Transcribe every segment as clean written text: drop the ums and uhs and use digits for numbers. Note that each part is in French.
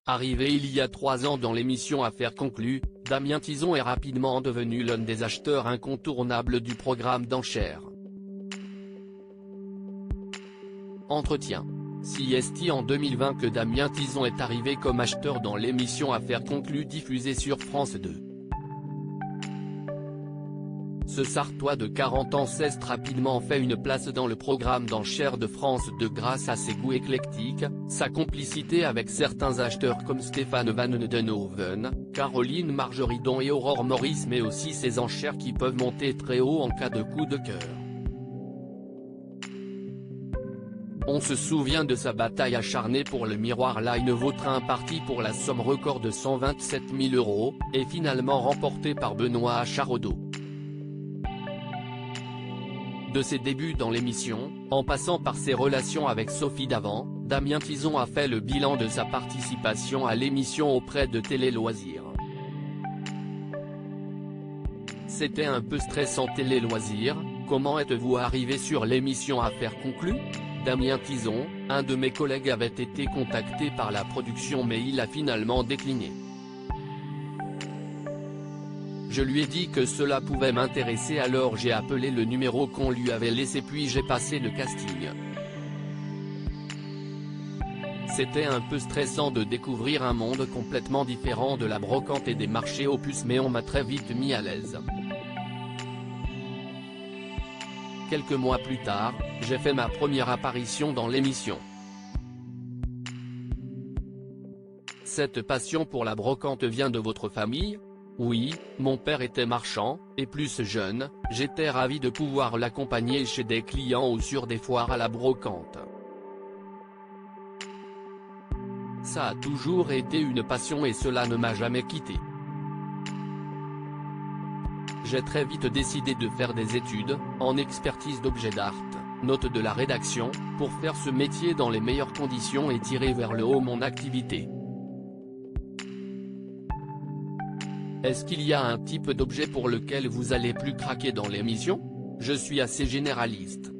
Arrivé il y a 3 ans dans l'émission Affaires conclues, Damien Tison est rapidement devenu l'un des acheteurs incontournables du programme d'enchères. Entretien. CIST en 2020 que Damien Tison est arrivé comme acheteur dans l'émission Affaires conclues diffusée sur France 2. Ce Sartois de 40 ans s'est rapidement fait une place dans le programme d'enchères de France 2 grâce à ses goûts éclectiques, sa complicité avec certains acheteurs comme Stéphane Van Neudenhoven, Caroline Margeridon et Aurore Maurice, mais aussi ses enchères qui peuvent monter très haut en cas de coup de cœur. On se souvient de sa bataille acharnée pour le Miroir Line Vautrin parti pour la somme record de 127 000 €, et finalement remporté par Benoît Acharodeau. De ses débuts dans l'émission, en passant par ses relations avec Sophie Davant, Damien Tison a fait le bilan de sa participation à l'émission auprès de Télé Loisirs. C'était un peu stressant Télé Loisirs, comment êtes-vous arrivé sur l'émission Affaires conclues ? Damien Tison, un de mes collègues avait été contacté par la production mais il a finalement décliné. Je lui ai dit que cela pouvait m'intéresser, alors j'ai appelé le numéro qu'on lui avait laissé puis j'ai passé le casting. C'était un peu stressant de découvrir un monde complètement différent de la brocante et des marchés aux puces, mais on m'a très vite mis à l'aise. Quelques mois plus tard, j'ai fait ma première apparition dans l'émission. Cette passion pour la brocante vient de votre famille ? Oui, mon père était marchand, et plus jeune, j'étais ravi de pouvoir l'accompagner chez des clients ou sur des foires à la brocante. Ça a toujours été une passion et cela ne m'a jamais quitté. J'ai très vite décidé de faire des études, en expertise d'objets d'art, note de la rédaction, pour faire ce métier dans les meilleures conditions et tirer vers le haut mon activité. Est-ce qu'il y a un type d'objet pour lequel vous allez plus craquer dans l'émission ? Je suis assez généraliste.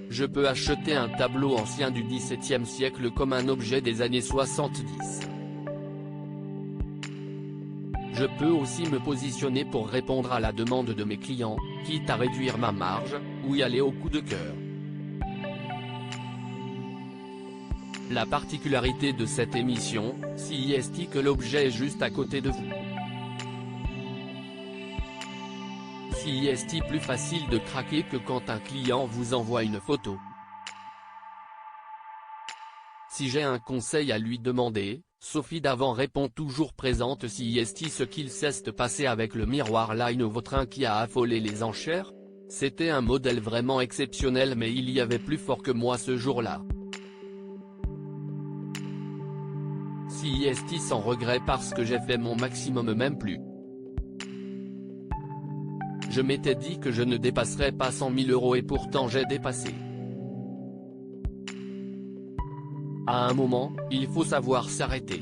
Je peux acheter un tableau ancien du XVIIe siècle comme un objet des années 70. Je peux aussi me positionner pour répondre à la demande de mes clients, quitte à réduire ma marge, ou y aller au coup de cœur. La particularité de cette émission, CIST, que l'objet est juste à côté de vous. CIST, plus facile de craquer que quand un client vous envoie une photo. Si j'ai un conseil à lui demander, Sophie Davant répond toujours présente. CIST, ce qu'il s'est passé avec le Miroir Line Vautrin qui a affolé les enchères ? C'était un modèle vraiment exceptionnel, mais il y avait plus fort que moi ce jour-là. CIST, sans regret parce que j'ai fait mon maximum, même plus. Je m'étais dit que je ne dépasserais pas 100 000 € et pourtant j'ai dépassé. À un moment, il faut savoir s'arrêter.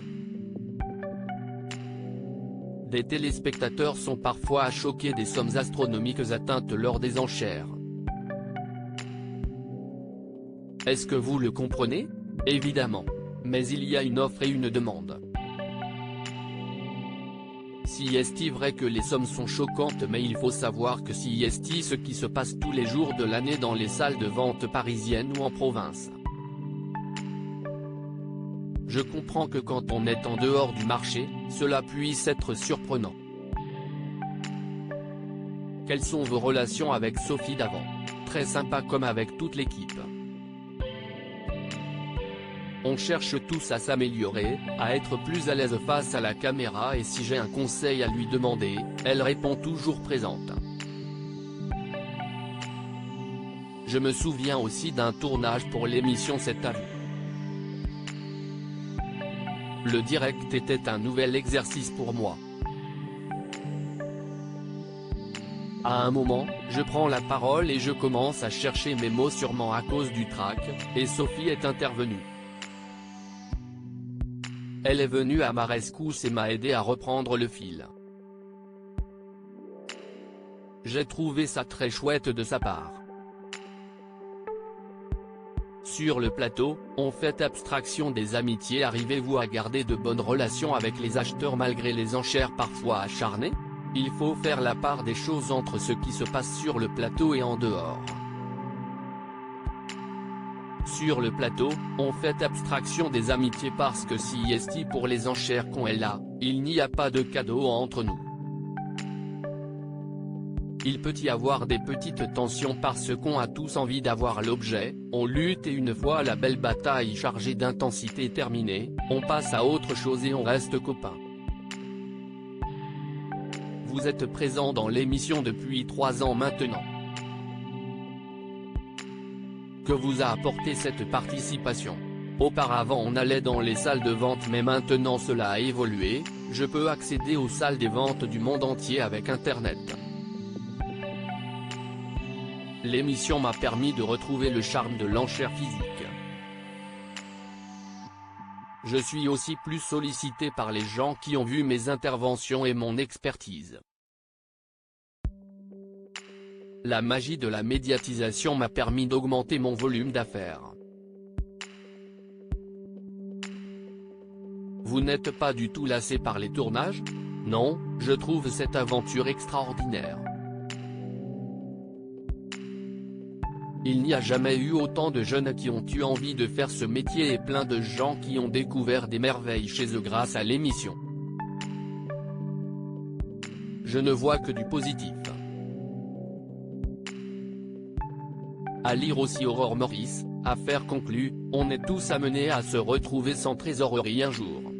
Des téléspectateurs sont parfois choqués des sommes astronomiques atteintes lors des enchères. Est-ce que vous le comprenez ? Évidemment. Mais il y a une offre et une demande. CIST, vrai que les sommes sont choquantes, mais il faut savoir que CIST, ce qui se passe tous les jours de l'année dans les salles de vente parisiennes ou en province. Je comprends que quand on est en dehors du marché, cela puisse être surprenant. Quelles sont vos relations avec Sophie Davant ? Très sympa comme avec toute l'équipe. On cherche tous à s'améliorer, à être plus à l'aise face à la caméra, et si j'ai un conseil à lui demander, elle répond toujours présente. Je me souviens aussi d'un tournage pour l'émission C'est à vous. Le direct était un nouvel exercice pour moi. À un moment, je prends la parole et je commence à chercher mes mots, sûrement à cause du trac, et Sophie est intervenue. Elle est venue à ma rescousse et m'a aidé à reprendre le fil. J'ai trouvé ça très chouette de sa part. Sur le plateau, on fait abstraction des amitiés. Arrivez-vous à garder de bonnes relations avec les acheteurs malgré les enchères parfois acharnées? Il faut faire la part des choses entre ce qui se passe sur le plateau et en dehors. Sur le plateau, on fait abstraction des amitiés parce que si est pour les enchères qu'on est là, il n'y a pas de cadeau entre nous. Il peut y avoir des petites tensions parce qu'on a tous envie d'avoir l'objet, on lutte et une fois la belle bataille chargée d'intensité terminée, on passe à autre chose et on reste copains. Vous êtes présent dans l'émission depuis 3 ans maintenant. Que vous a apporté cette participation? Auparavant on allait dans les salles de vente mais maintenant cela a évolué, je peux accéder aux salles des ventes du monde entier avec Internet. L'émission m'a permis de retrouver le charme de l'enchère physique. Je suis aussi plus sollicité par les gens qui ont vu mes interventions et mon expertise. La magie de la médiatisation m'a permis d'augmenter mon volume d'affaires. Vous n'êtes pas du tout lassé par les tournages? Non, je trouve cette aventure extraordinaire. Il n'y a jamais eu autant de jeunes qui ont eu envie de faire ce métier et plein de gens qui ont découvert des merveilles chez eux grâce à l'émission. Je ne vois que du positif. À lire aussi Aurore Maurice, affaire conclue, on est tous amenés à se retrouver sans trésorerie un jour.